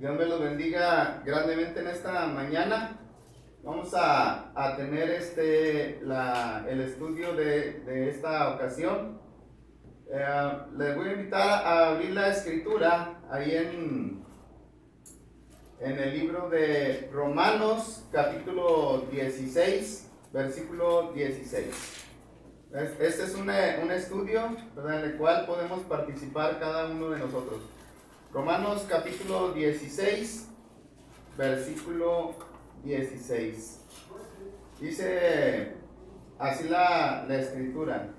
Dios me los bendiga grandemente en esta mañana. Vamos a tener el estudio de esta ocasión. Les voy a invitar a abrir la escritura ahí en el libro de Romanos, capítulo 16, versículo 16. Este es un estudio, ¿verdad?, en el cual podemos participar cada uno de nosotros. Romanos capítulo 16, versículo 16. Dice así la escritura.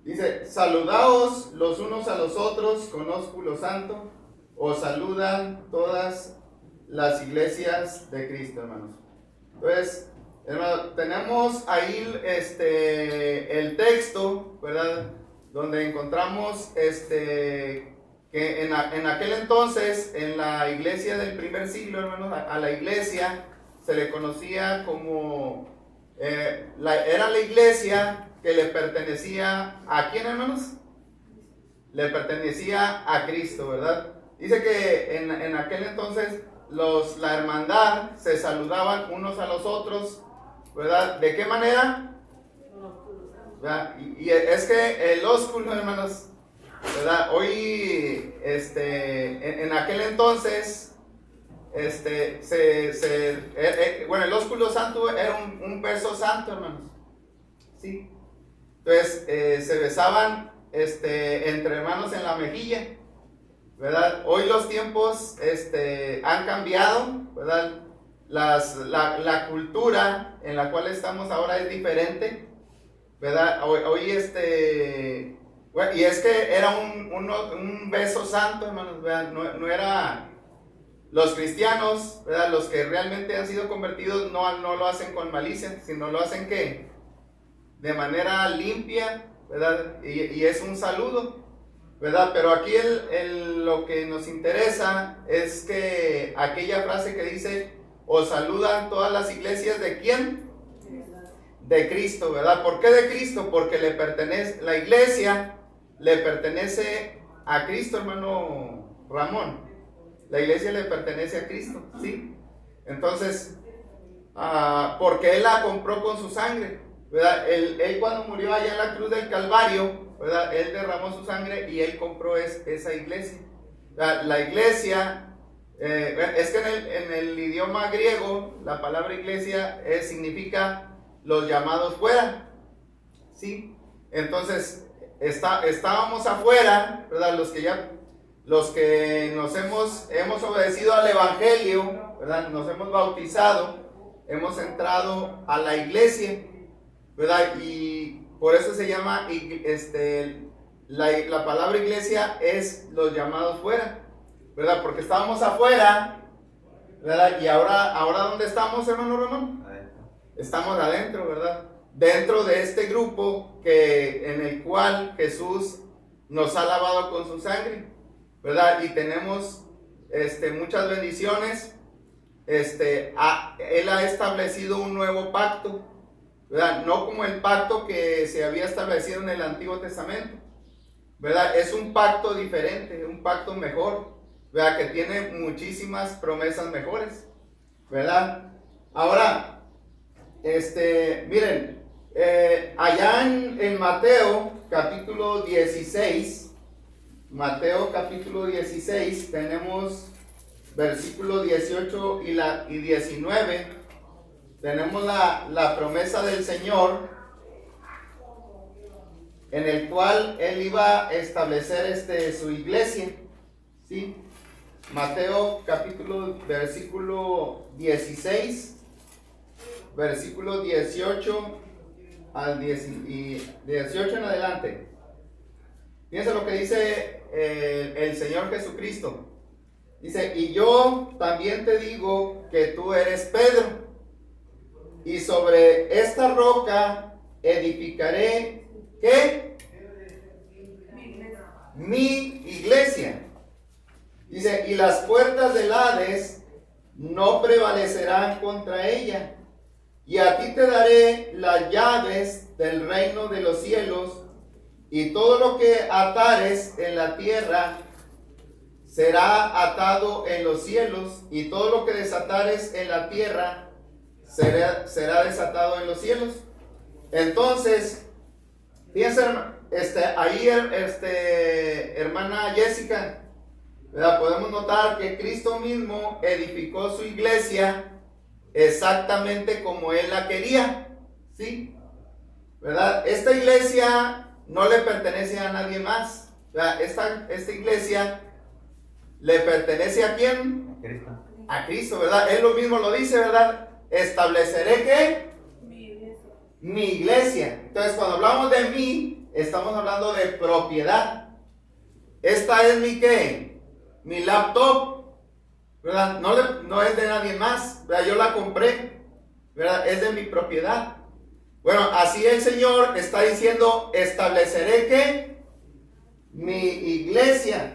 Dice: saludaos los unos a los otros con ósculo santo. Os saludan todas las iglesias de Cristo, hermanos. Entonces, hermanos, tenemos ahí el texto, ¿verdad?, donde encontramos que en aquel entonces, en la iglesia del primer siglo, hermanos, a la iglesia se le conocía como, era la iglesia que le pertenecía, ¿a quién, hermanos? Le pertenecía a Cristo, ¿verdad? Dice que en aquel entonces la hermandad se saludaban unos a los otros, ¿verdad? ¿De qué manera? ¿Verdad? Y es que el ósculo, hermanos, ¿verdad? Hoy, en aquel entonces, bueno, el ósculo santo era un beso santo, hermanos, ¿sí? Entonces, se besaban, entre hermanos en la mejilla, ¿verdad? Hoy los tiempos, han cambiado, ¿verdad? La cultura en la cual estamos ahora es diferente, ¿verdad? Hoy bueno, y es que era un beso santo, hermanos, ¿verdad? No era los cristianos, ¿verdad? Los que realmente han sido convertidos no lo hacen con malicia, sino lo hacen ¿qué? De manera limpia, ¿verdad? Y es un saludo, ¿verdad? Pero aquí lo que nos interesa es que aquella frase que dice: os saludan todas las iglesias, ¿de quién? De Cristo, ¿verdad? ¿Por qué de Cristo? Porque la iglesia le pertenece a Cristo, hermano Ramón. La iglesia le pertenece a Cristo, ¿sí? Entonces, porque Él la compró con su sangre, ¿verdad? Él cuando murió allá en la cruz del Calvario, ¿verdad?, Él derramó su sangre y Él compró esa iglesia. La iglesia, es que en el idioma griego, la palabra iglesia significa los llamados fuera, ¿sí? Entonces, estábamos afuera, ¿verdad? Los que nos hemos obedecido al evangelio, ¿verdad? Nos hemos bautizado, hemos entrado a la iglesia, ¿verdad? Y por eso se llama, la palabra iglesia es los llamados fuera, ¿verdad? Porque estábamos afuera, ¿verdad? Y ahora ¿dónde estamos, hermano Ramón? Estamos adentro, ¿verdad? Dentro de este grupo en el cual Jesús nos ha lavado con su sangre, ¿verdad? Y tenemos muchas bendiciones. Él ha establecido un nuevo pacto, ¿verdad? No como el pacto que se había establecido en el Antiguo Testamento, ¿verdad? Es un pacto diferente, un pacto mejor, ¿verdad? Que tiene muchísimas promesas mejores, ¿verdad? Ahora, miren, allá en Mateo capítulo 16, tenemos versículo 18 y 19, tenemos la promesa del Señor, en el cual Él iba a establecer su iglesia, ¿sí? Mateo versículo 16, versículo 18 al 18 en adelante. Fíjense lo que dice el Señor Jesucristo. Dice: y yo también te digo que tú eres Pedro, y sobre esta roca edificaré, ¿qué? Mi iglesia. Dice: y las puertas del Hades no prevalecerán contra ella. Y a ti te daré las llaves del reino de los cielos, y todo lo que atares en la tierra será atado en los cielos, y todo lo que desatares en la tierra será desatado en los cielos. Entonces, fíjense, ahí, hermana Jessica, ¿verdad? Podemos notar que Cristo mismo edificó su iglesia exactamente como Él la quería, ¿sí? ¿Verdad? Esta iglesia no le pertenece a nadie más, ¿verdad? Esta iglesia le pertenece ¿a quién? A Cristo. A Cristo, ¿verdad? Él lo mismo lo dice, ¿verdad? Estableceré ¿qué? Mi iglesia. Entonces, cuando hablamos de mí, estamos hablando de propiedad. Esta es mi ¿qué? Mi laptop, ¿verdad? No es de nadie más, ¿verdad? Yo la compré, ¿verdad? Es de mi propiedad. Bueno, así el Señor está diciendo, estableceré ¿qué? Mi iglesia.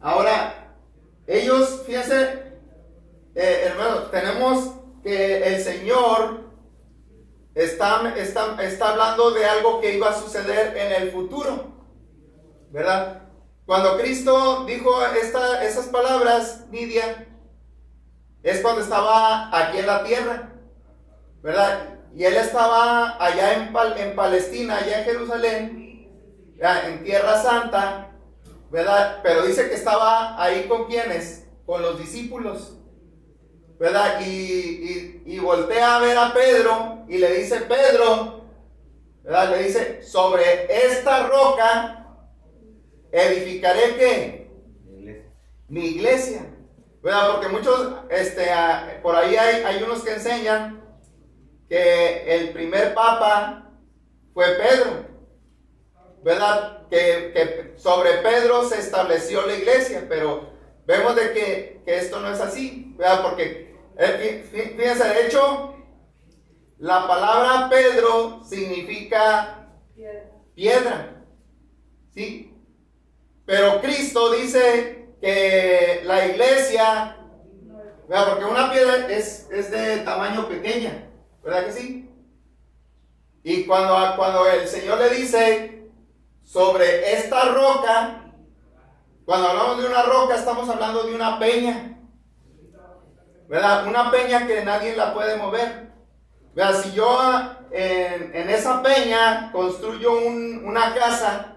Ahora, ellos, fíjense, hermanos, tenemos que el Señor está hablando de algo que iba a suceder en el futuro, ¿verdad? Cuando Cristo dijo esas palabras, Nidia, es cuando estaba aquí en la tierra, ¿verdad? Y Él estaba allá en Palestina, allá en Jerusalén, ¿verdad? En Tierra Santa, ¿verdad? Pero dice que estaba ahí ¿con quiénes? Con los discípulos, ¿verdad? Y voltea a ver a Pedro y le dice, Pedro, ¿verdad? Le dice, sobre esta roca edificaré ¿qué? Mi iglesia, ¿verdad? Porque muchos, por ahí hay unos que enseñan que el primer papa fue Pedro, ¿verdad? Que sobre Pedro se estableció la iglesia, pero vemos de que esto no es así, ¿verdad? Porque, fíjense, de hecho, la palabra Pedro significa piedra, ¿sí? Pero Cristo dice que la iglesia, ¿verdad? Porque una piedra es de tamaño pequeña, ¿verdad que sí? Y cuando el Señor le dice sobre esta roca, cuando hablamos de una roca estamos hablando de una peña, ¿verdad? Una peña que nadie la puede mover, ¿verdad? Si yo en esa peña construyo una casa,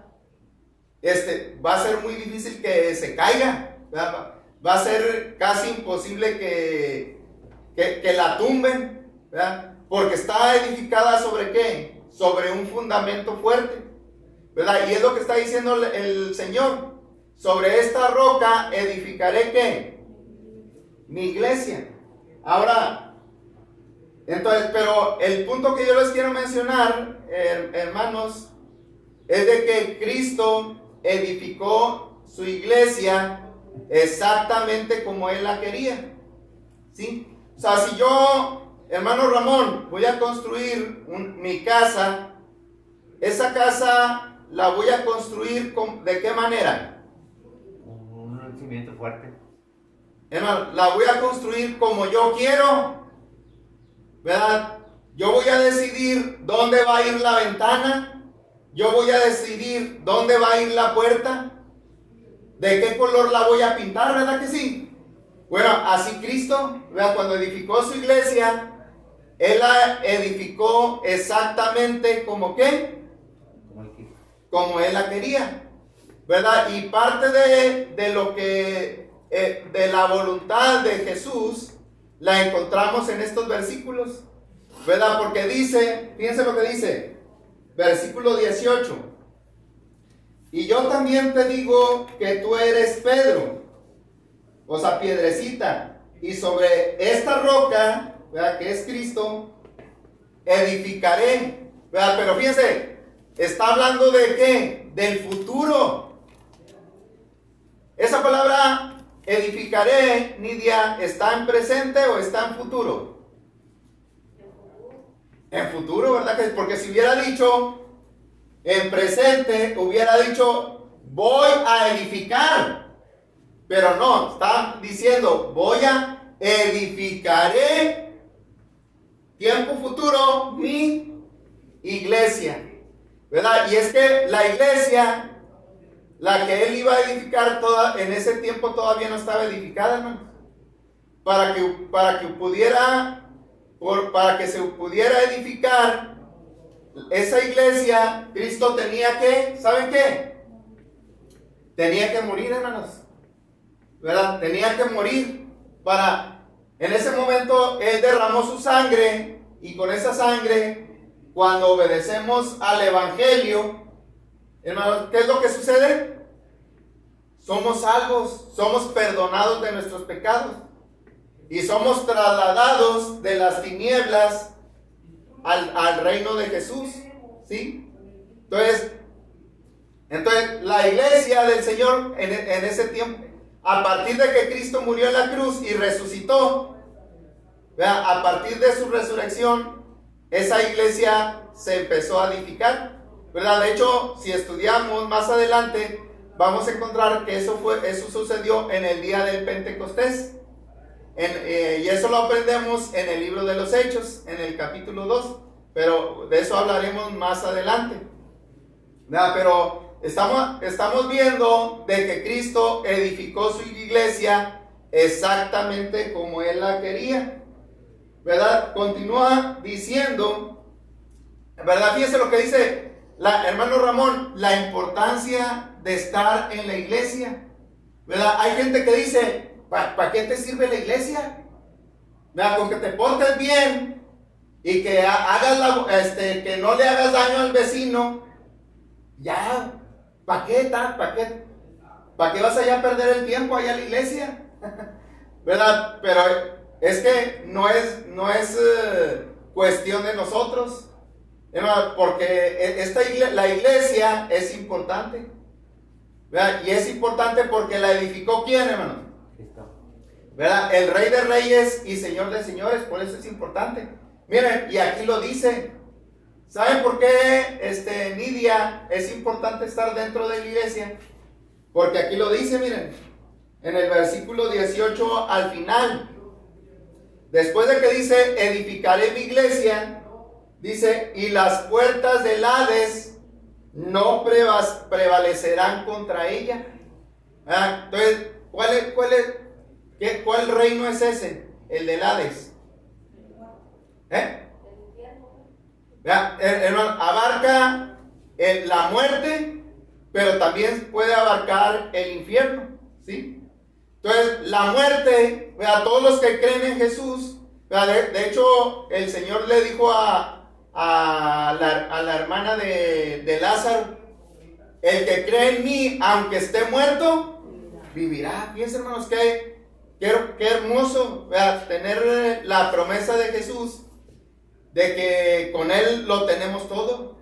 va a ser muy difícil que se caiga, ¿verdad? Va a ser casi imposible que la tumben, ¿verdad? Porque está edificada ¿sobre qué? Sobre un fundamento fuerte, ¿verdad? Y es lo que está diciendo el Señor. Sobre esta roca edificaré ¿qué? Mi iglesia. Ahora, entonces, pero el punto que yo les quiero mencionar, hermanos, es de que Cristo edificó su iglesia exactamente como Él la quería, ¿sí? O sea, si yo, hermano Ramón, voy a construir mi casa, esa casa la voy a construir ¿de qué manera? Un cimiento fuerte. Hermano, la voy a construir como yo quiero, ¿verdad? Yo voy a decidir dónde va a ir la ventana. Yo voy a decidir dónde va a ir la puerta, de qué color la voy a pintar, ¿verdad que sí? Bueno, así Cristo, ¿verdad? Cuando edificó su iglesia, Él la edificó exactamente como ¿qué? Como Él la quería, ¿verdad? Y parte de lo que, de la voluntad de Jesús, la encontramos en estos versículos, ¿verdad? Porque dice, fíjense lo que dice, versículo 18. Y yo también te digo que tú eres Pedro, o sea, piedrecita, y sobre esta roca, ¿verdad? Que es Cristo, edificaré, ¿verdad? Pero fíjense, está hablando de ¿qué? Del futuro. Esa palabra edificaré, Nidia, ¿está en presente o está en futuro? En futuro, ¿verdad? Porque si hubiera dicho en presente, hubiera dicho voy a edificar. Pero no, está diciendo voy a edificaré, tiempo futuro, mi iglesia, ¿verdad? Y es que la la que él iba a edificar en ese tiempo todavía no estaba edificada, hermanos. Para que se pudiera edificar esa iglesia, Cristo tenía que, ¿saben qué? Tenía que morir, hermanos, ¿verdad? Tenía que morir en ese momento Él derramó su sangre, y con esa sangre, cuando obedecemos al Evangelio, hermanos, ¿qué es lo que sucede? Somos salvos, somos perdonados de nuestros pecados, y somos trasladados de las tinieblas al reino de Jesús, ¿sí? Entonces la iglesia del Señor en ese tiempo, a partir de que Cristo murió en la cruz y resucitó, ¿verdad? A partir de su resurrección, esa iglesia se empezó a edificar, ¿verdad? De hecho, si estudiamos más adelante, vamos a encontrar que eso sucedió en el día del Pentecostés. Y eso lo aprendemos en el libro de los Hechos, en el capítulo 2, pero de eso hablaremos más adelante. Pero estamos viendo de que Cristo edificó su iglesia exactamente como Él la quería, ¿verdad? Continúa diciendo, ¿verdad? Fíjense lo que dice hermano Ramón, la importancia de estar en la iglesia, ¿verdad? Hay gente que dice, ¿para qué te sirve la iglesia? ¿Verdad? Con que te portes bien y que que no le hagas daño al vecino, ya, ¿para qué vas allá a perder el tiempo allá a la iglesia? ¿Verdad? Pero es que no es cuestión de nosotros, ¿verdad? Porque la iglesia es importante, ¿verdad? Y es importante porque la edificó ¿quién, hermano? ¿Verdad? El Rey de Reyes y Señor de Señores, por eso es importante. Miren, y aquí lo dice. ¿Saben por qué, Nidia, es importante estar dentro de la iglesia? Porque aquí lo dice, miren, en el versículo 18 al final. Después de que dice, edificaré mi iglesia, dice, y las puertas del Hades no prevalecerán contra ella. Entonces, ¿cuál reino es ese? El del Hades. Hermano, abarca la muerte, pero también puede abarcar el infierno, ¿sí? Entonces, la muerte, todos los que creen en Jesús, de hecho, el Señor le dijo a la hermana de Lázaro, el que cree en mí, aunque esté muerto, vivirá. Fíjense, hermanos, qué hermoso, tener la promesa de Jesús, de que con Él lo tenemos todo,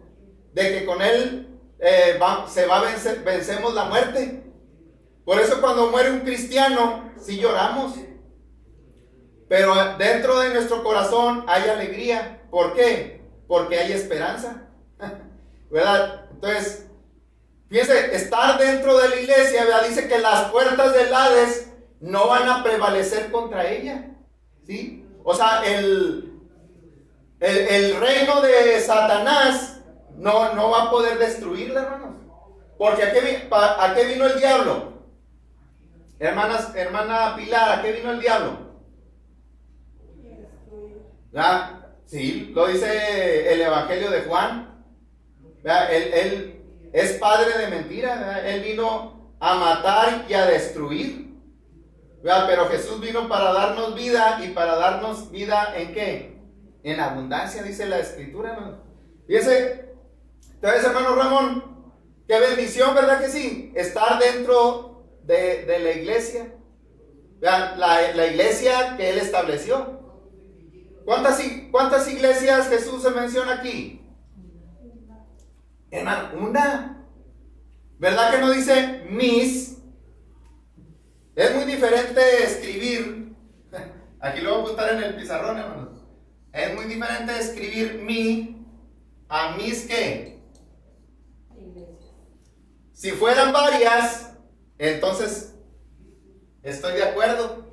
de que con Él vencemos la muerte. Por eso cuando muere un cristiano, sí lloramos, pero dentro de nuestro corazón hay alegría. ¿Por qué? Porque hay esperanza, ¿verdad? Entonces, fíjense, estar dentro de la iglesia, ¿verdad? Dice que las puertas del Hades no van a prevalecer contra ella, ¿sí? O sea, el reino de Satanás no va a poder destruirla, hermanos. Porque ¿a qué vino el diablo? Hermana Pilar, ¿a qué vino el diablo? Sí, lo dice el Evangelio de Juan. Él es padre de mentira, ¿verdad? Él vino a matar y a destruir, ¿verdad? Pero Jesús vino para darnos vida, y para darnos vida ¿en qué? En abundancia, dice la Escritura, ¿no? Fíjese, entonces, hermano Ramón, qué bendición, ¿verdad que sí? Estar dentro de la iglesia, la iglesia que Él estableció. ¿Cuántas iglesias Jesús se menciona aquí? Hermano, una. ¿Verdad que no dice mis? Es muy diferente escribir. Aquí lo voy a apuntar en el pizarrón, hermanos. Es muy diferente escribir mi a mis ¿qué? Si fueran varias, entonces estoy de acuerdo,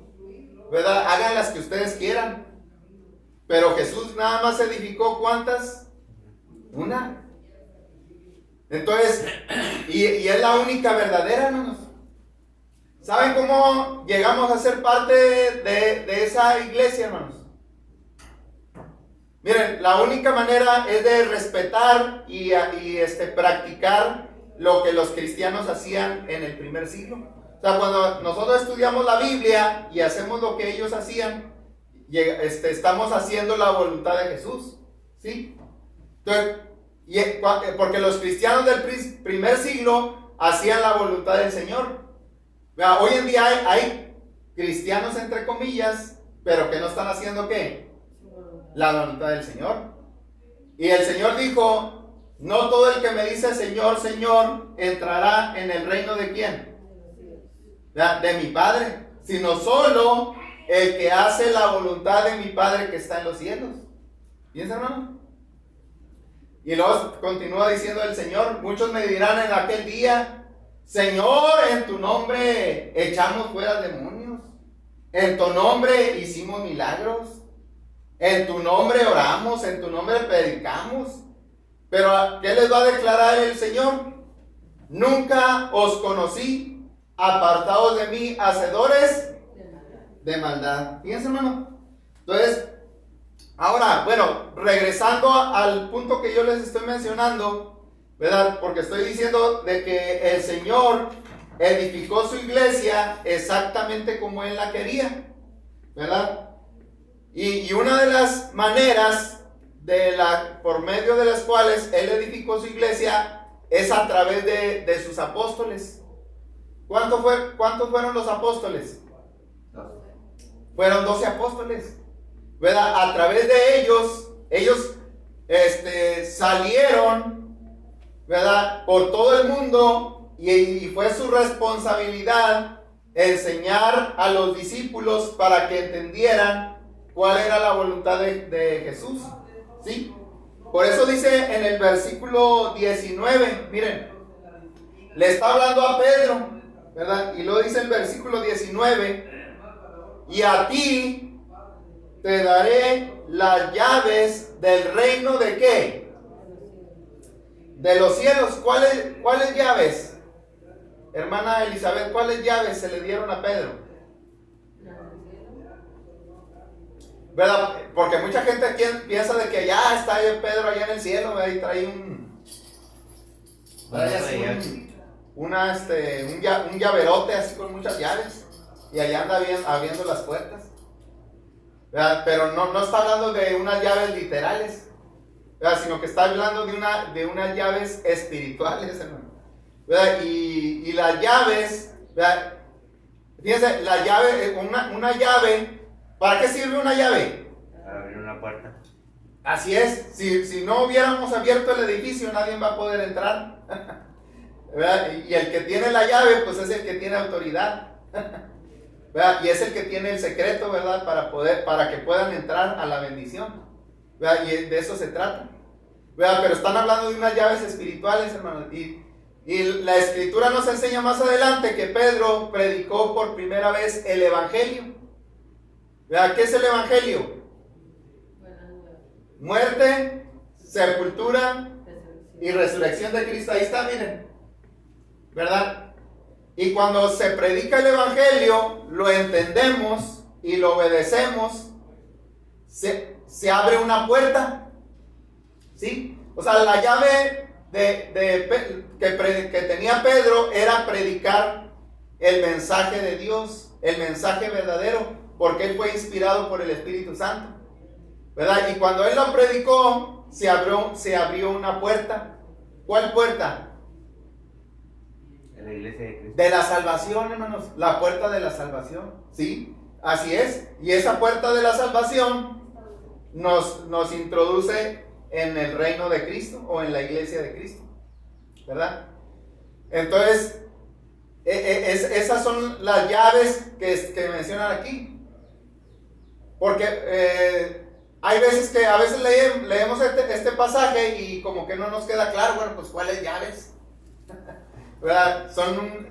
¿verdad? Hagan las que ustedes quieran. Pero Jesús nada más edificó ¿cuántas? Una. Entonces, y es la única verdadera, hermanos. ¿Saben cómo llegamos a ser parte de esa iglesia, hermanos? Miren, la única manera es de respetar y practicar lo que los cristianos hacían en el primer siglo. O sea, cuando nosotros estudiamos la Biblia y hacemos lo que ellos hacían, estamos haciendo la voluntad de Jesús, ¿sí? Entonces, porque los cristianos del primer siglo hacían la voluntad del Señor. Hoy en día hay cristianos entre comillas, pero que no están haciendo ¿qué? La voluntad del Señor. Y el Señor dijo: no todo el que me dice Señor, Señor, entrará en el reino de ¿quién? De mi Padre, sino solo el que hace la voluntad de mi Padre que está en los cielos. ¿Piensa, hermano? Y luego continúa diciendo el Señor: muchos me dirán en aquel día: Señor, en tu nombre echamos fuera demonios, en tu nombre hicimos milagros, en tu nombre oramos, en tu nombre predicamos. Pero ¿qué les va a declarar el Señor? Nunca os conocí, apartados de mí, hacedores de maldad. Fíjense, hermano. Entonces, ahora, bueno, regresando al punto que yo les estoy mencionando, ¿verdad? Porque estoy diciendo de que el Señor edificó su iglesia exactamente como Él la quería, ¿verdad? Y una de las maneras por medio de las cuales Él edificó su iglesia es a través de sus apóstoles. ¿Cuántos fueron los apóstoles? 12. Fueron 12 apóstoles, ¿verdad? A través de ellos salieron, ¿verdad?, por todo el mundo, y fue su responsabilidad enseñar a los discípulos para que entendieran cuál era la voluntad de Jesús, ¿sí? Por eso dice en el versículo 19, miren, le está hablando a Pedro, ¿verdad? Y luego dice el versículo 19: y a ti te daré las llaves del reino de ¿qué? De los cielos. ¿Cuáles llaves? Hermana Elizabeth, ¿cuáles llaves se le dieron a Pedro? ¿Verdad? Porque mucha gente aquí piensa de que ya está Pedro allá en el cielo, ¿verdad? Y trae un llaverote así con muchas llaves, y allá anda abriendo las puertas, ¿verdad? Pero no está hablando de unas llaves literales, ¿verdad? Sino que está hablando de unas llaves espirituales, hermano, ¿verdad? Y las llaves, ¿verdad? Fíjense, la llave, una llave, ¿para qué sirve una llave? Para abrir una puerta. Así es, si no hubiéramos abierto el edificio, nadie va a poder entrar, ¿verdad? Y el que tiene la llave, pues es el que tiene autoridad, ¿verdad? Y es el que tiene el secreto, ¿verdad? Para que puedan entrar a la bendición, ¿verdad? Y de eso se trata, ¿verdad? Pero están hablando de unas llaves espirituales, hermanos. Y la escritura nos enseña más adelante que Pedro predicó por primera vez el evangelio, ¿verdad? ¿Qué es el evangelio? Muerte, sepultura y resurrección de Cristo. Ahí está, miren, ¿verdad? Y cuando se predica el evangelio, lo entendemos y lo obedecemos, se abre una puerta, ¿sí? O sea, la llave que tenía Pedro era predicar el mensaje de Dios, el mensaje verdadero, porque él fue inspirado por el Espíritu Santo, ¿verdad? Y cuando él lo predicó, se abrió una puerta. ¿Cuál puerta? De la iglesia de Cristo. De la salvación, hermanos. La puerta de la salvación, ¿sí? Así es. Y esa puerta de la salvación nos introduce en el reino de Cristo o en la iglesia de Cristo, ¿verdad? Entonces, esas son las llaves que mencionan aquí. Porque hay veces que a veces leemos este pasaje y como que no nos queda claro, bueno, pues ¿cuáles llaves? ¿Verdad?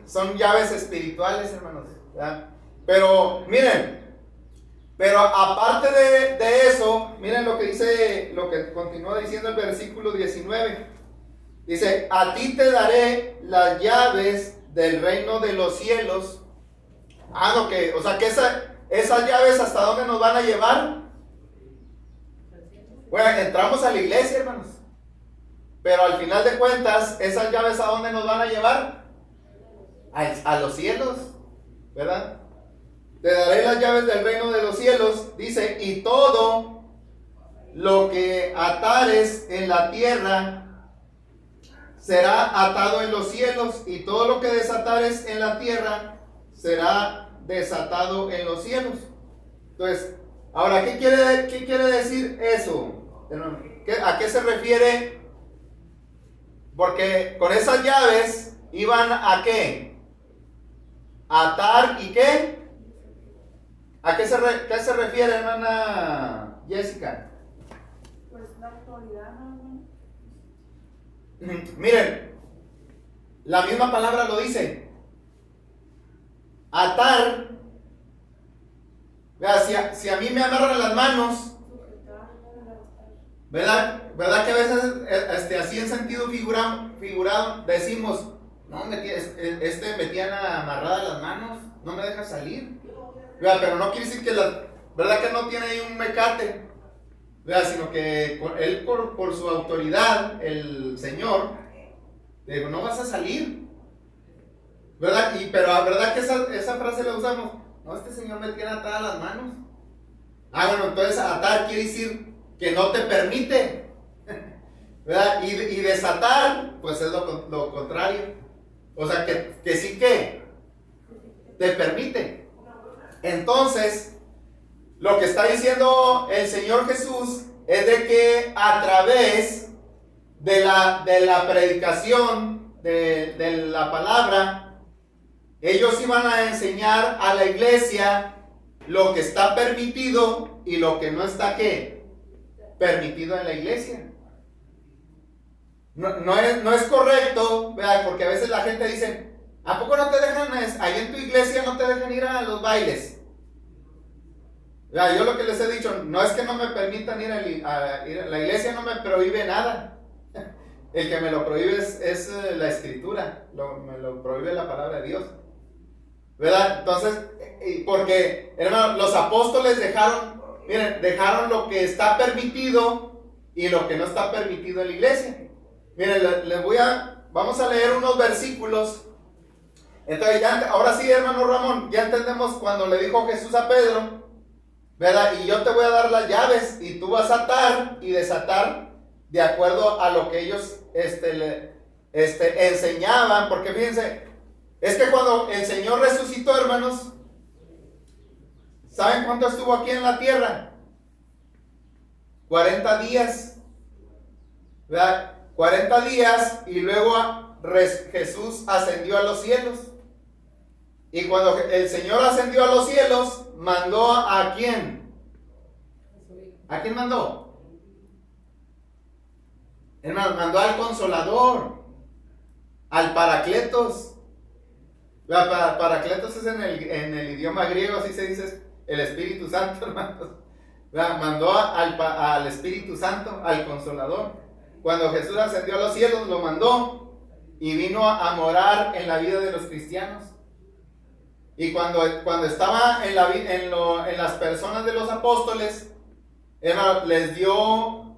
Son llaves espirituales, hermanos, ¿verdad? Pero miren, aparte de eso, miren lo que continúa diciendo el versículo 19. Dice, a ti te daré las llaves del reino de los cielos. O sea que esas llaves, ¿hasta dónde nos van a llevar? Bueno, entramos a la iglesia, hermanos. Pero al final de cuentas, ¿esas llaves a dónde nos van a llevar? A los cielos, ¿verdad? Te daré las llaves del reino de los cielos, dice, y todo lo que atares en la tierra será atado en los cielos, y todo lo que desatares en la tierra será desatado en los cielos. Entonces, ahora, ¿qué quiere decir eso? ¿A qué se refiere? Porque con esas llaves iban a ¿qué? A atar y ¿qué? ¿A qué se refiere, hermana Jessica? Pues la autoridad, ¿no? Miren, la misma palabra lo dice. Atar. Vea, si a mí me agarran las manos, ¿verdad que a veces así en sentido figurado decimos, no, me tienen amarradas las manos, no me deja salir? ¿Verdad? Pero no quiere decir que ¿verdad que no tiene ahí un mecate? ¿Verdad? Sino que él por su autoridad, el Señor, le dijo, no vas a salir, ¿verdad? Pero ¿verdad que esa frase la usamos? No, este Señor me tiene atadas las manos. Bueno, entonces atar quiere decir que no te permite, ¿verdad? Y desatar, pues es lo contrario. O sea, que sí que te permite. Entonces, lo que está diciendo el Señor Jesús es de que a través de la predicación de la palabra, ellos iban a enseñar a la iglesia lo que está permitido y lo que no está ¿qué? Permitido en la iglesia. No es correcto, ¿verdad? Porque a veces la gente dice, ¿a poco no te dejan, ahí en tu iglesia no te dejan ir a los bailes? Yo lo que les he dicho, no es que no me permitan ir a la iglesia, no me prohíbe nada. El que me lo prohíbe es la escritura, me lo prohíbe la palabra de Dios, ¿verdad? Entonces, porque, hermano, los apóstoles dejaron lo que está permitido y lo que no está permitido en la iglesia. Miren, vamos a leer unos versículos. Entonces, ahora sí, hermano Ramón, ya entendemos cuando le dijo Jesús a Pedro, ¿verdad? Y yo te voy a dar las llaves y tú vas a atar y desatar de acuerdo a lo que ellos enseñaban. Porque fíjense, es que cuando el Señor resucitó, hermanos, ¿saben cuánto estuvo aquí en la tierra? 40 días, ¿verdad? 40 días y luego Jesús ascendió a los cielos. Y cuando el Señor ascendió a los cielos, mandó ¿a quién? ¿A quién mandó? Hermano, mandó al Consolador, al Paracletos. Paracletos es en el idioma griego, así se dice el Espíritu Santo, hermanos. Mandó al Espíritu Santo, al Consolador. Cuando Jesús ascendió a los cielos, lo mandó y vino a morar en la vida de los cristianos. Y cuando estaba en las personas de los apóstoles, hermano, les dio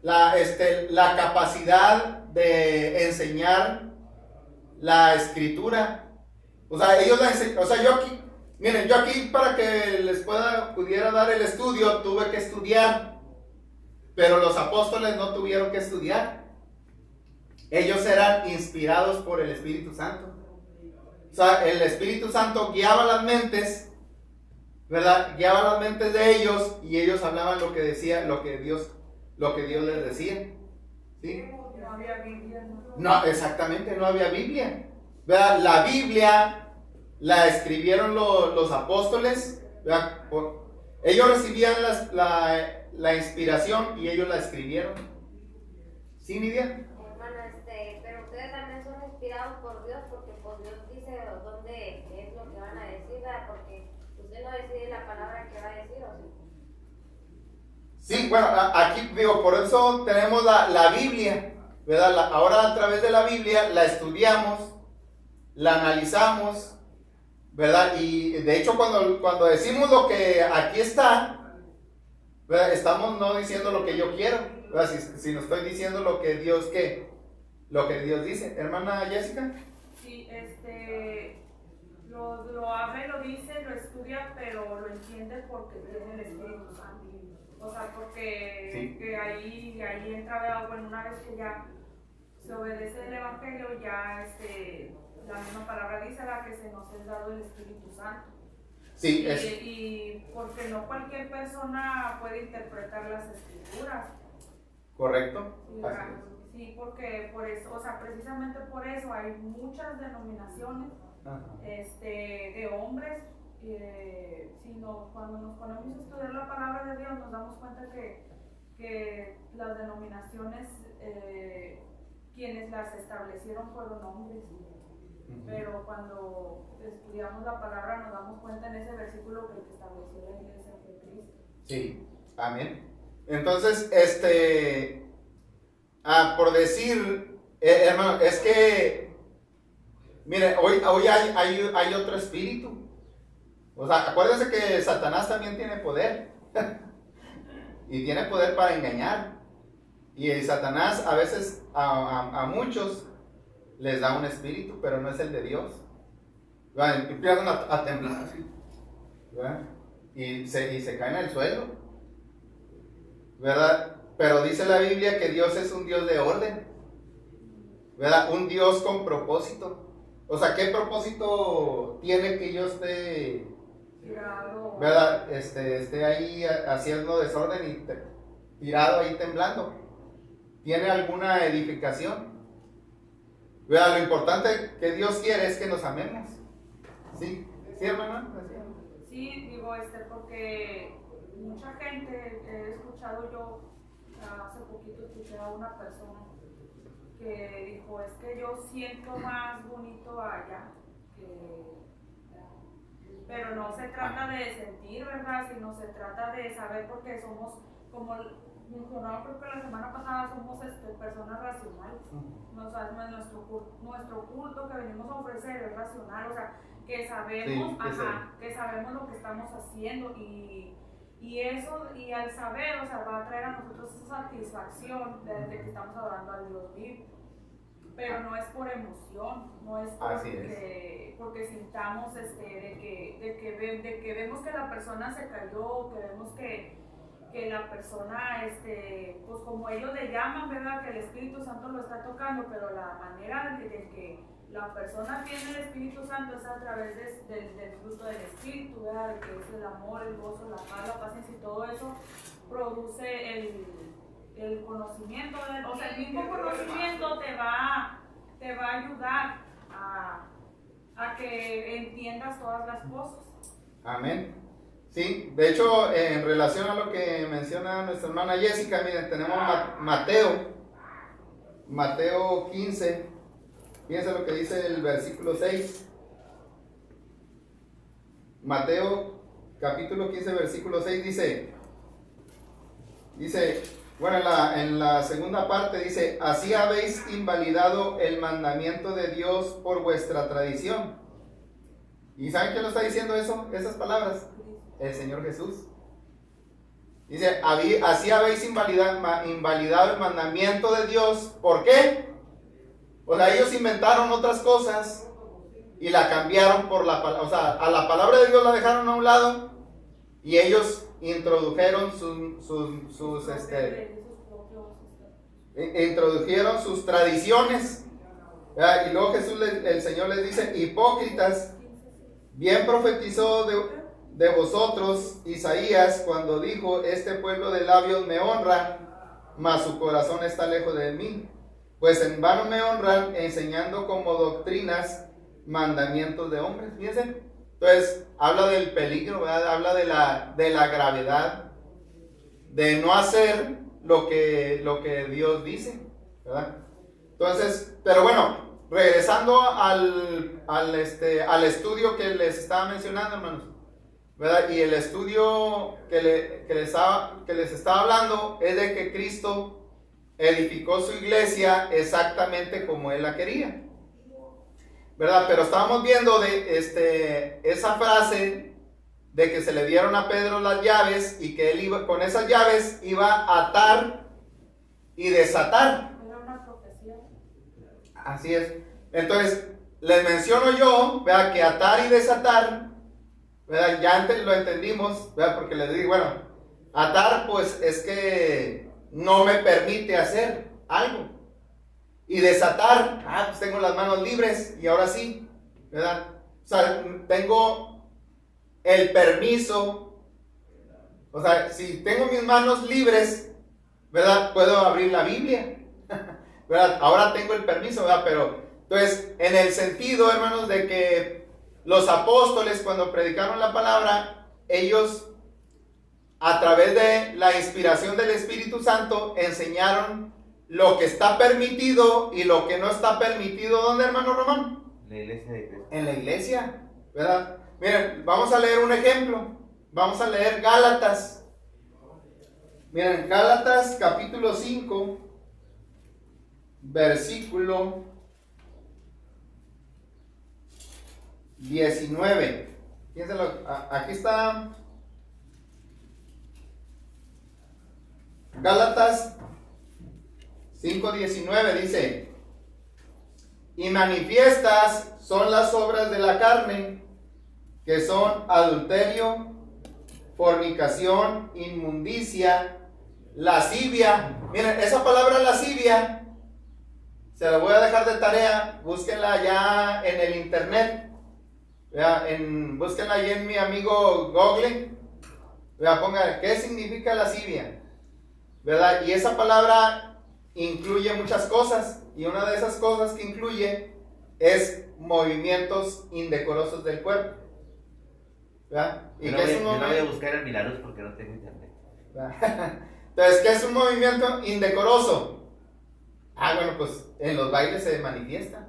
la capacidad de enseñar la escritura. O sea, ellos yo aquí para que pudiera dar el estudio, tuve que estudiar, pero los apóstoles no tuvieron que estudiar. Ellos eran inspirados por el Espíritu Santo. O sea, el Espíritu Santo guiaba las mentes, ¿verdad? Guiaba las mentes de ellos y ellos hablaban lo que decía, lo que Dios les decía. ¿Sí? No había Biblia. No, exactamente, no había Biblia. ¿Verdad? La Biblia la escribieron los apóstoles, ¿verdad? Ellos recibían la inspiración y ellos la escribieron. ¿Sí, Nidia? Hermano, pero ustedes también son inspirados por Dios, porque pues Dios dice dónde es lo que van a decir, ¿verdad? Porque usted no decide la palabra que va a decir, ¿o sí? Sí, bueno, aquí digo, por eso tenemos la Biblia, ¿verdad? Ahora a través de la Biblia la estudiamos, la analizamos, ¿verdad? Y de hecho cuando decimos lo que aquí está, ¿verdad? Estamos no diciendo lo que yo quiero, ¿verdad? Si no estoy diciendo lo que Dios, ¿qué? Lo que Dios dice. Hermana Jessica. Sí, lo habla y lo dice, lo estudia, pero lo entiende porque tiene el Espíritu Santo. O sea, porque Sí. que ahí entra, bueno, una vez que ya se obedece el Evangelio, ya la misma palabra dice que se nos es dado el Espíritu Santo. Sí, Y porque no cualquier persona puede interpretar las Escrituras. correcto. Sí, Así es. sí, porque por eso, o sea, precisamente por eso hay muchas denominaciones Ajá. de hombres. Cuando nos ponemos a estudiar la palabra de Dios nos damos cuenta que las denominaciones, quienes las establecieron fueron hombres. Pero cuando estudiamos la palabra nos damos cuenta en ese versículo que el que estableció la iglesia fue Cristo. Sí, amén. Entonces, por decir, hermano, es que, mire, hoy hay otro espíritu. O sea, acuérdense que Satanás también tiene poder. Y tiene poder para engañar. Y Satanás a veces a muchos les da un espíritu, pero no es el de Dios. ¿Verdad? Empiezan a temblar así, ¿verdad? Y se caen al suelo, ¿verdad? Pero dice la Biblia que Dios es un Dios de orden, ¿verdad? Un Dios con propósito. O sea, ¿qué propósito tiene que yo esté, ¿verdad? Esté ahí haciendo desorden y tirado ahí temblando? ¿Tiene alguna edificación? ¿Verdad? Lo importante que Dios quiere es que nos amemos. ¿Sí? ¿Sí, hermana? Sí, digo, porque mucha gente, he escuchado yo, hace poquito escuché a una persona que dijo, es que yo siento más bonito allá, pero no se trata de sentir, ¿verdad? Sino se trata de saber, porque somos, como mencionaba creo que la semana pasada, somos personas racionales. O sea, nuestro culto que venimos a ofrecer es racional, o sea, que sabemos, Sí, que sabemos lo que estamos haciendo y eso, y al saber, o sea, va a traer a nosotros esa satisfacción de que estamos adorando al Dios vivo. Pero no es por emoción, no es porque sintamos de que vemos que la persona se cayó, que vemos que la persona, pues como ellos le llaman, ¿verdad? Que el Espíritu Santo lo está tocando, pero la manera de que la persona tiene el Espíritu Santo es a través del fruto del Espíritu, ¿verdad? De que es el amor, el gozo, la paz, la paciencia y todo eso produce el conocimiento, o sea, el mismo conocimiento te va a ayudar a que entiendas todas las cosas. Amén. Sí, de hecho, en relación a lo que menciona nuestra hermana Jessica, miren, tenemos Mateo 15, fíjense lo que dice el versículo 6. Mateo capítulo 15, versículo 6 dice, bueno, en la segunda parte dice, así habéis invalidado el mandamiento de Dios por vuestra tradición. ¿Y saben quién lo está diciendo eso? Esas palabras. El Señor Jesús. Dice, así habéis invalidado el mandamiento de Dios. ¿Por qué? O sea, ellos inventaron otras cosas y la cambiaron por la palabra. O sea, a la palabra de Dios la dejaron a un lado y ellos introdujeron introdujeron sus tradiciones. ¿Verdad? Y luego el Señor les dice, hipócritas, bien profetizó de vosotros Isaías cuando dijo, este pueblo de labios me honra, mas su corazón está lejos de mí, pues en vano me honran enseñando como doctrinas mandamientos de hombres. Fíjense, entonces habla del peligro, ¿verdad? Habla de la gravedad de no hacer lo que Dios dice, ¿verdad? Entonces, pero bueno, regresando al estudio que les estaba mencionando, hermanos, ¿verdad? Y el estudio que les estaba hablando es de que Cristo edificó su iglesia exactamente como él la quería, ¿verdad? Pero estábamos viendo esa frase de que se le dieron a Pedro las llaves y que él iba, con esas llaves iba a atar y desatar. Era una profecía. Así es. Entonces, les menciono yo, ¿verdad? Que atar y desatar, ¿verdad? Ya lo entendimos, ¿verdad? Porque les digo, bueno, atar pues es que no me permite hacer algo. Y desatar, pues tengo las manos libres y ahora sí, ¿verdad? O sea, tengo el permiso, o sea, si tengo mis manos libres, ¿verdad? Puedo abrir la Biblia, ¿verdad? Ahora tengo el permiso, ¿verdad? Pero, entonces, en el sentido, hermanos, de que los apóstoles cuando predicaron la palabra, ellos, a través de la inspiración del Espíritu Santo, enseñaron lo que está permitido y lo que no está permitido. ¿Dónde, hermano Román? La iglesia de Cristo. En la iglesia, ¿verdad? Miren, vamos a leer un ejemplo. Vamos a leer Gálatas. Miren, Gálatas capítulo 5, versículo 19. Fíjense, aquí está Gálatas 5:19, dice: y manifiestas son las obras de la carne, que son adulterio, fornicación, inmundicia, lascivia. Miren, esa palabra lascivia, se la voy a dejar de tarea, búsquenla ya en el internet, búsquenla ahí en mi amigo Google, pongan, ¿qué significa lascivia? ¿Verdad? Y esa palabra incluye muchas cosas, y una de esas cosas que incluye es movimientos indecorosos del cuerpo, ¿verdad? ¿Y Yo qué no es un voy a movimiento? buscar en Milaros porque no tengo internet. Entonces, ¿qué es un movimiento indecoroso? Bueno, pues en los bailes se manifiesta,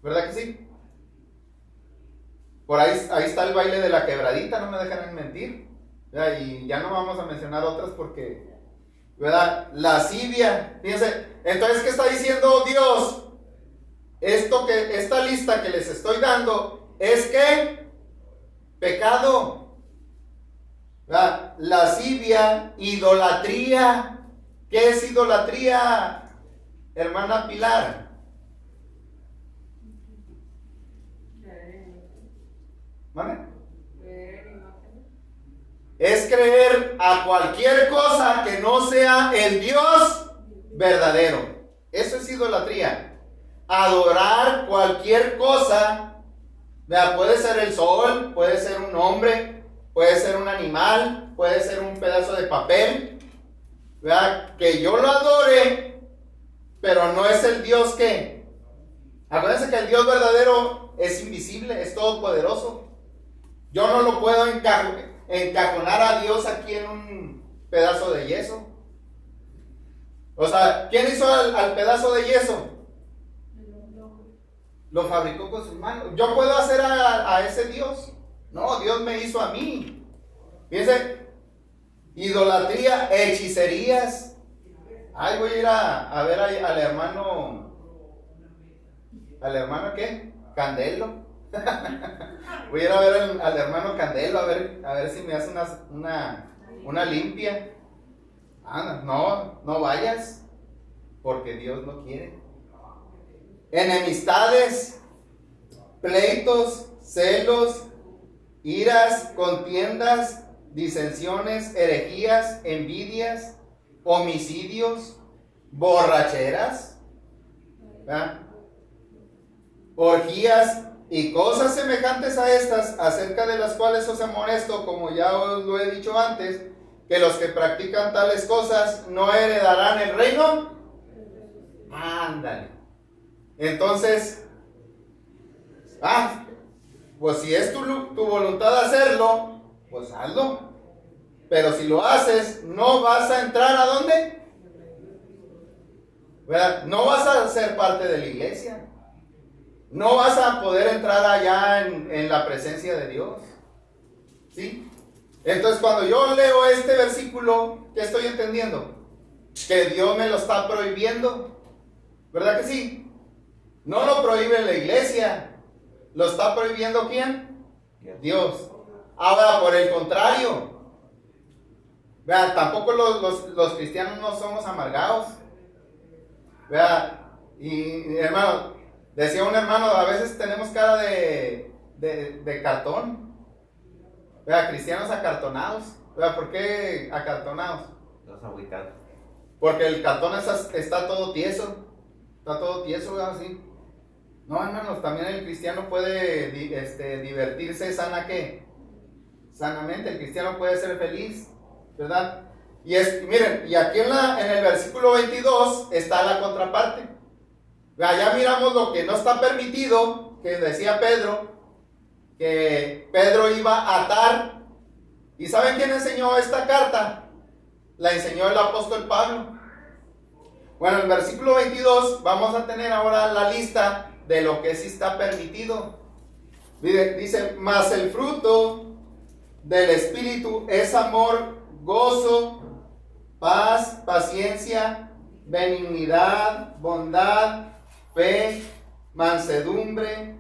¿verdad que sí? Por ahí está el baile de la quebradita, no me dejarán mentir, ¿verdad? Y ya no vamos a mencionar otras porque, ¿verdad? Lascivia, fíjense. Entonces, ¿qué está diciendo Dios? Esta lista que les estoy dando es que pecado, ¿verdad? Lascivia, idolatría. ¿Qué es idolatría, hermana Pilar? ¿Vale? Es creer a cualquier cosa que no sea el Dios verdadero. Eso es idolatría. Adorar cualquier cosa, ¿verdad? Puede ser el sol, puede ser un hombre, puede ser un animal, puede ser un pedazo de papel, ¿verdad? Que yo lo adore, pero no es el Dios que. Acuérdense que el Dios verdadero es invisible, es todopoderoso. Yo no lo puedo encajonar a Dios aquí en un pedazo de yeso. O sea, ¿quién hizo al pedazo de yeso? Lo fabricó con sus manos. ¿Yo puedo hacer a ese Dios? No, Dios me hizo a mí. Fíjense, idolatría, hechicerías. Voy a ir a ver al hermano. ¿Al hermano qué? Candelo. Voy a ir a ver al hermano Candelo, a ver si me hace una limpia. No vayas, porque Dios no quiere. Enemistades, pleitos, celos, iras, contiendas, disensiones, herejías, envidias, homicidios, borracheras, ¿verdad? Orgías y cosas semejantes a estas, acerca de las cuales os amonesto, como ya os lo he dicho antes, que los que practican tales cosas no heredarán el reino. Ándale. Entonces, pues si es tu voluntad hacerlo, pues hazlo. Pero si lo haces, no vas a entrar ¿a dónde? ¿Verdad? No vas a ser parte de la iglesia. No vas a poder entrar allá en la presencia de Dios. ¿Sí? Entonces, cuando yo leo este versículo, ¿qué estoy entendiendo? que Dios me lo está prohibiendo. ¿Verdad que sí? No lo prohíbe la iglesia. ¿Lo está prohibiendo quién? Dios. Ahora, por el contrario, vean, tampoco los cristianos no somos amargados. Vean, y hermano, decía un hermano, a veces tenemos cara de cartón. Vean, cristianos acartonados. Vean, ¿por qué acartonados? Los agüitados. Porque el cartón está todo tieso. Está todo tieso, ¿verdad? Así. No, hermanos, también el cristiano puede divertirse sanamente. El cristiano puede ser feliz, ¿verdad? Miren, y aquí en el versículo 22 está la contraparte. Allá miramos lo que no está permitido, que decía Pedro, que Pedro iba a atar. ¿Y saben quién enseñó esta carta? La enseñó el apóstol Pablo. Bueno, en el versículo 22 vamos a tener ahora la lista de lo que sí está permitido. Dice, mas el fruto del Espíritu es amor, gozo, paz, paciencia, benignidad, bondad, fe, mansedumbre,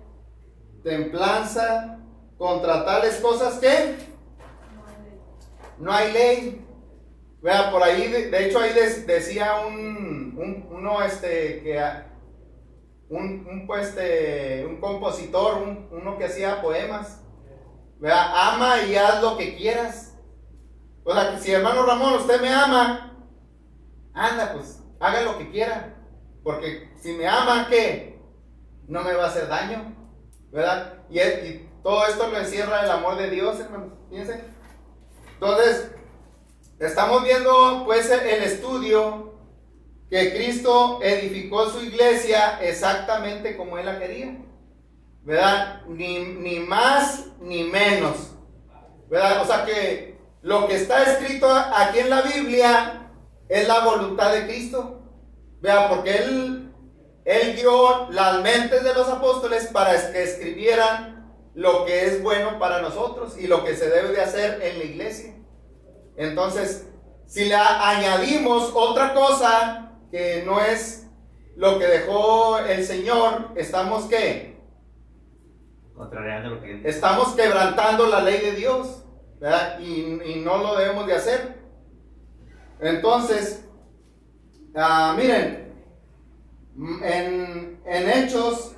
templanza. Contra tales cosas, ¿qué? No hay ley. Vea, por ahí, de hecho, ahí decía un compositor, uno que hacía poemas. Vea, ama y haz lo que quieras. O sea, que si hermano Ramón, usted me ama, anda, pues, haga lo que quiera. Porque si me ama, ¿qué? No me va a hacer daño, ¿verdad? Y todo esto lo encierra el amor de Dios, hermanos. Fíjense. Entonces, estamos viendo pues el estudio que Cristo edificó su iglesia exactamente como Él la quería, ¿verdad? Ni más ni menos, ¿verdad? O sea que lo que está escrito aquí en la Biblia es la voluntad de Cristo, ¿verdad? Porque Él dio las mentes de los apóstoles para que escribieran lo que es bueno para nosotros y lo que se debe de hacer en la iglesia. Entonces, si le añadimos otra cosa que no es lo que dejó el Señor, estamos ¿qué? Contrariando lo que Estamos quebrantando la ley de Dios, ¿verdad? Y no lo debemos de hacer. Entonces, miren, en Hechos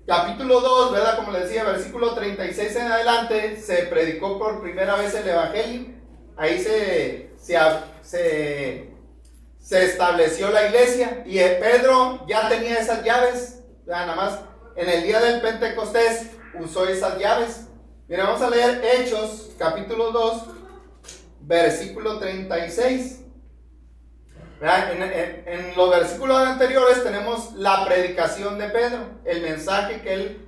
capítulo 2, ¿verdad? Como les decía, versículo 36 en adelante, se predicó por primera vez el Evangelio. Ahí se estableció la iglesia y Pedro ya tenía esas llaves, nada más en el día del Pentecostés usó esas llaves. Mira, vamos a leer Hechos capítulo 2 versículo 36. En los versículos anteriores tenemos la predicación de Pedro, el mensaje que él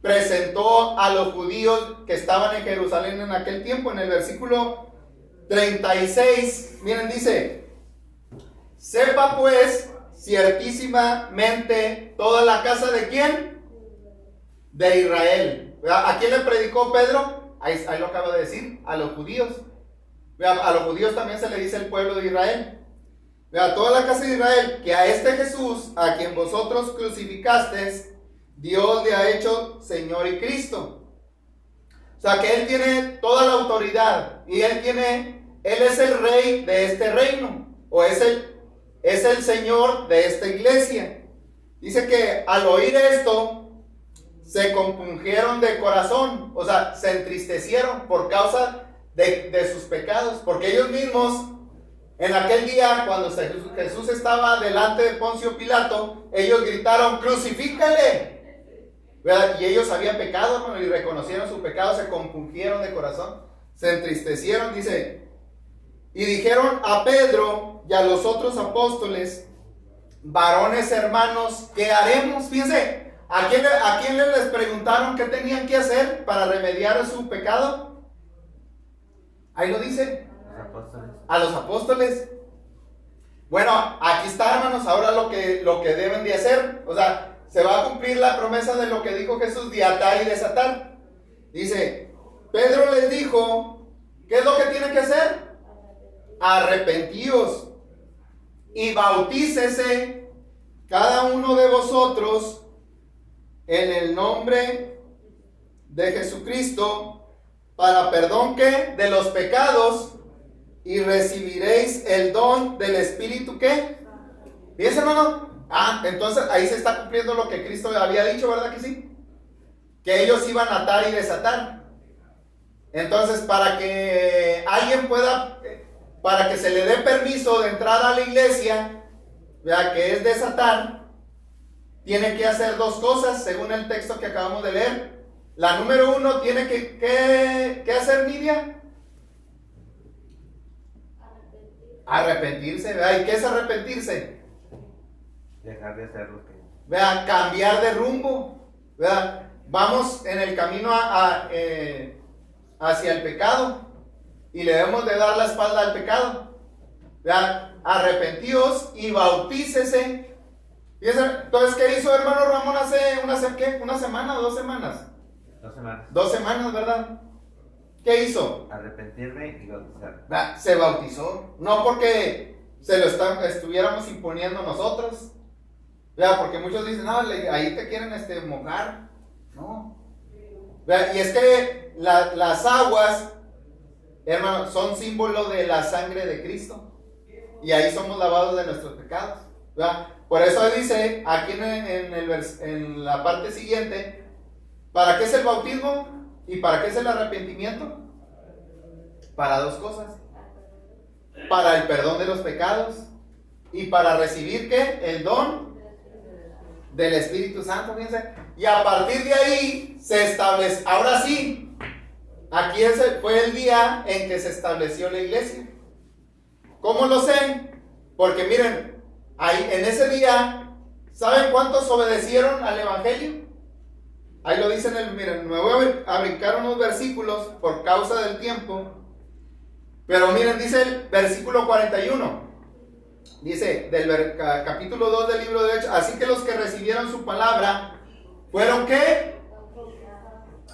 presentó a los judíos que estaban en Jerusalén en aquel tiempo. En el versículo 36, miren, dice: sepa pues ciertísimamente toda la casa de ¿quién? De Israel. ¿A quién le predicó Pedro? Ahí lo acaba de decir, a los judíos. A los judíos también se le dice el pueblo de Israel. A toda la casa de Israel, que a este Jesús, a quien vosotros crucificasteis, Dios le ha hecho Señor y Cristo. O sea que Él tiene toda la autoridad y Él es el rey de este reino, o es el Señor de esta iglesia. Dice que al oír esto, se compungieron de corazón, o sea, se entristecieron por causa de sus pecados, porque ellos mismos, en aquel día, cuando Jesús estaba delante de Poncio Pilato, ellos gritaron: crucifícale, ¿verdad? Y ellos habían pecado, hermano, y reconocieron su pecado, se compungieron de corazón, se entristecieron, dice, y dijeron a Pedro y a los otros apóstoles: varones hermanos, ¿qué haremos? Fíjense, ¿a quién les preguntaron qué tenían que hacer para remediar su pecado? Ahí lo dice. A los apóstoles. Bueno, aquí está, hermanos, ahora lo que deben de hacer. O sea, se va a cumplir la promesa de lo que dijo Jesús, de atar y desatar. Dice, Pedro les dijo, ¿qué es lo que tienen que hacer? Arrepentíos y bautícese cada uno de vosotros en el nombre de Jesucristo para perdón ¿qué? De los pecados, y recibiréis el don del Espíritu ¿qué? ¿Fíjense, hermano? Entonces ahí se está cumpliendo lo que Cristo había dicho, ¿verdad que sí? Que ellos iban a atar y desatar. Entonces, para que alguien pueda, para que se le dé permiso de entrar a la iglesia, vea que es desatar, tiene que hacer dos cosas, según el texto que acabamos de leer. La número uno, tiene que hacer, Nidia. Arrepentirse, ¿verdad? ¿Y qué es arrepentirse? Dejar de hacer lo que... Vea, cambiar de rumbo, ¿verdad? Vamos en el camino hacia el pecado y le debemos de dar la espalda al pecado. ¿Verdad? Arrepentíos y bautícese. Entonces, ¿qué hizo hermano Ramón hace una semana o 2 semanas? 2 semanas. 2 semanas, ¿verdad? ¿Qué hizo? Arrepentirme y bautizar. Se bautizó. No porque se lo estuviéramos imponiendo nosotros. ¿Verdad? Porque muchos dicen, no, ahí te quieren mojar. No. ¿Verdad? Y es que las aguas, hermano, son símbolo de la sangre de Cristo. Y ahí somos lavados de nuestros pecados. ¿Verdad? Por eso dice aquí en la parte siguiente, ¿para qué es el bautismo? ¿Y para qué es el arrepentimiento? Para 2 cosas. Para el perdón de los pecados y para recibir ¿qué? El don del Espíritu Santo, fíjense. Y a partir de ahí se establece, ahora sí, aquí fue el día en que se estableció la iglesia. ¿Cómo lo sé? Porque miren, ahí en ese día, ¿saben cuántos obedecieron al Evangelio? Ahí lo dicen, miren, me voy a brincar unos versículos por causa del tiempo. Pero miren, dice el versículo 41. Dice, del capítulo 2 del libro de Hechos, así que los que recibieron su palabra fueron ¿qué?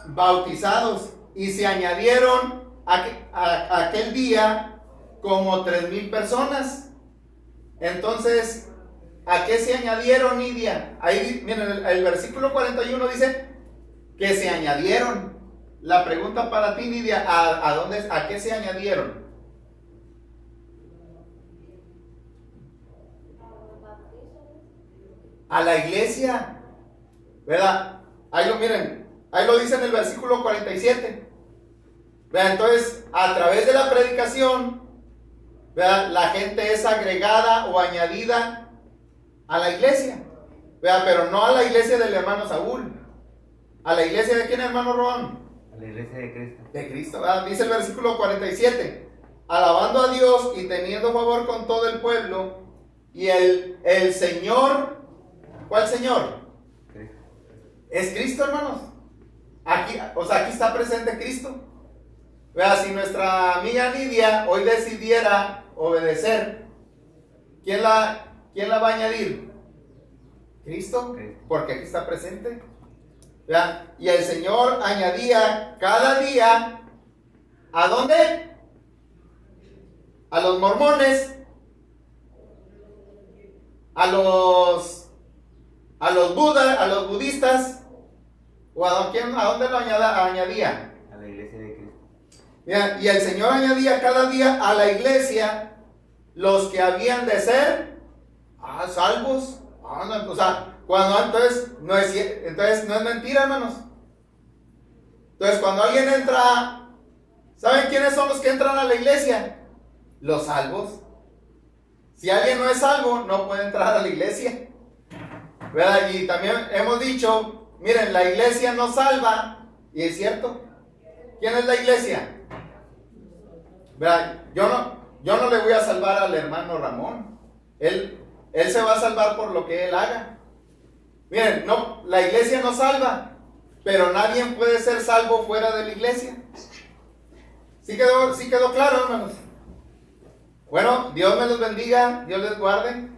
Bautizados. Y se añadieron aquel día como 3,000 personas. Entonces, ¿a qué se añadieron, Nidia? Ahí, miren, el versículo 41 dice que se añadieron. La pregunta para ti, Nidia, ¿a qué se añadieron? A la iglesia, ¿verdad? Ahí lo miren, ahí lo dice en el versículo 47. ¿Verdad? Entonces, a través de la predicación, ¿verdad? La gente es agregada o añadida a la iglesia, ¿verdad? Pero no a la iglesia del hermano Saúl. ¿A la iglesia de quién, hermano Ron? A la iglesia de Cristo. De Cristo, ¿verdad? Dice el versículo 47. Alabando a Dios y teniendo favor con todo el pueblo. Y el Señor, ¿cuál Señor? Cristo. Es Cristo, hermanos. Aquí, o sea, aquí está presente Cristo. Vea, si nuestra amiga Nidia hoy decidiera obedecer, ¿quién la va a añadir? Cristo, porque aquí está presente. ¿Vea? Y el Señor añadía cada día, ¿a dónde? A los mormones, a los budas, a los budistas, o ¿a dónde lo añadía? A la iglesia de Cristo. Mira, y el Señor añadía cada día a la iglesia los que habían de ser salvos. No, o sea, entonces no es mentira, hermanos. Entonces, cuando alguien entra, ¿saben quiénes son los que entran a la iglesia? Los salvos. Si alguien no es salvo, no puede entrar a la iglesia, ¿verdad? Y también hemos dicho, miren, la iglesia no salva, y es cierto. ¿Quién es la iglesia? ¿Verdad? Yo no le voy a salvar al hermano Ramón. Él se va a salvar por lo que él haga. Miren, no, la iglesia no salva, pero nadie puede ser salvo fuera de la iglesia. ¿Sí quedó claro, hermanos? Bueno, Dios me los bendiga, Dios les guarde.